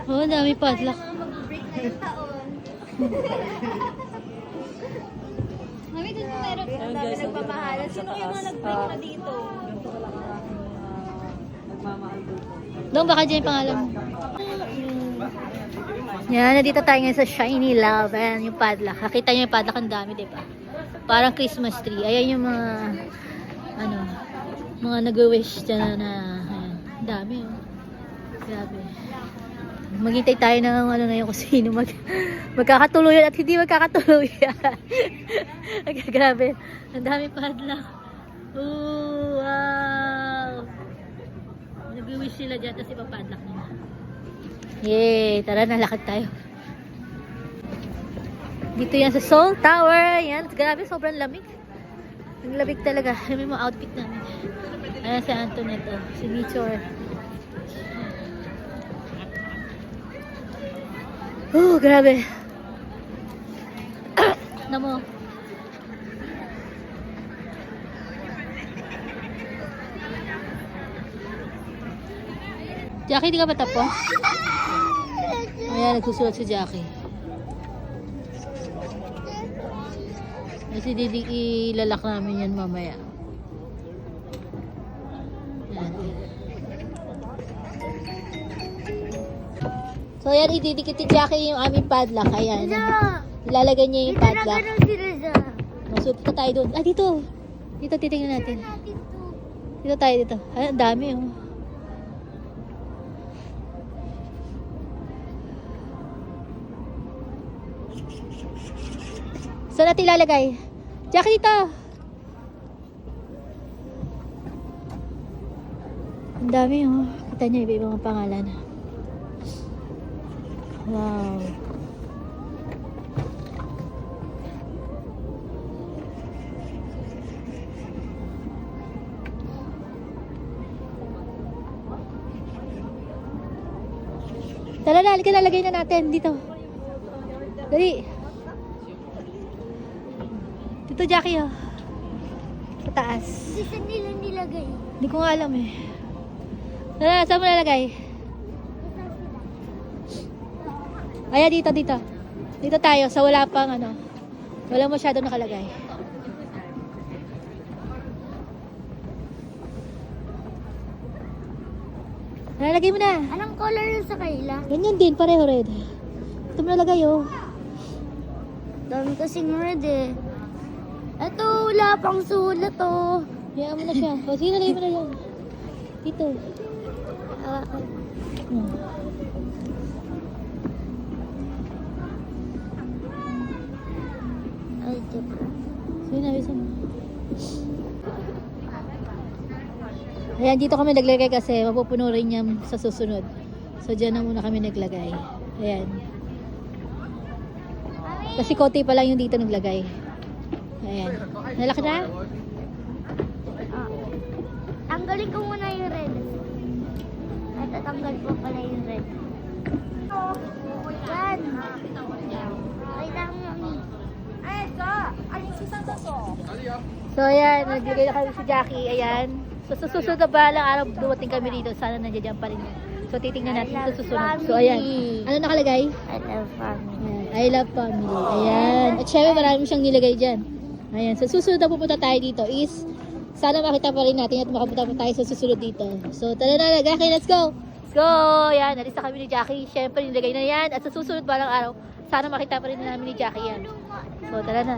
Oo, oh, dami padlock. Mag-break na yung taon. Mami, doon mo meron. Ayun, Dami guys, nagpapahalan. nandito Sino na yung mga sa nag-break taas. na dito? Ganito ka lang ang aking nagmamahal dito. Doon, baka dyan yung pangalan mo. Yan, nandito tayo ngayon sa Shiny Love. Ayan yung padlock. Nakita nyo yung padlock, ang dami, diba? Parang Christmas tree. Ayan yung mga, ano, mga nag-wish dyan na, ayan, ang dami, oh. Grabe. Maghintay tayo ng ano na yung kung sino magkakatuluyan at hindi magkakatuluyan. Grabe. Ang dami padlock. Ooh, wow. Nag-wish sila dyan, tapos ipapadlock nila. Yay! Tara na, lakad tayo. Dito yan sa Seoul Tower. Yan, grabe, sobrang lamig. Ang lamig talaga. May mga outfit namin. Ayan si Antoinette, oh. Si Nichor. Oh, grabe. Namo. Jackie, di ka ba tapos? Ayan, nagsusulat si Jackie. Kasi ilalak namin yan mamaya. Ayan. So, ayan, ididikit ni Jackie yung aming padlock. Ayan. Ilalagay niya yung padlock. So, dito tayo doon. Ah, dito. Dito, titingnan natin. Dito tayo, dito. Ay, ang dami, oh. Saan natin ilalagay? Jackie, dito! Ang dami, oh. Kita niyo, iba-ibang pangalan. Wow. Tara na, halika, lalagay na natin dito. Dali. Dito, Jackie, oh. Sa taas. Saan nila nilagay? Hindi ko nga alam, eh. Tara, saan mo lalagay? Ayan, dito, dito. Dito tayo, sa wala pang, ano. Wala masyadong nakalagay. Lalagay mo na. Anong color yung sa kaila? Ganyan din, pareho red. Ito mo nalagay, oh. Dami kasing red eh. Ito, wala pang sulat oh. Hayaan mo na siya. O, sige, nalagay mo na yan. Dito. Hmm. Ay, diba? Sige na, bisa mo. Ayan, dito kami naglagay kasi mapupuno rin yan sa susunod. So, dyan na muna kami naglagay. Ayan. Kasi konti pa lang yung dito naglagay. Ayan. Nalaki na? Tanggalin ko muna yung red. At tatanggal ko pala yung red. Yan. Ay, tama mami. So, ayan. Naglagay na kami si Jackie. Ayan. So, sa susunod na balang araw, dumating kami dito. Sana nandiyan pa rin yan. So, titingnan natin sa susunod. So, ayan. Ano nakalagay? I love family. Ayan. I love family. Ayan. At syempre, marami siyang nilagay dyan. Ayan. So, susunod na pupunta tayo dito is, sana makita pa rin natin at makapunta pa tayo sa susunod dito. So, tara na, Jackie, let's go! Let's go! Ayan. Nalis na kami ni Jackie. Syempre, nilagay na yan. At sa susunod balang araw, sana makita pa rin namin ni Jackie yan. So, tara na.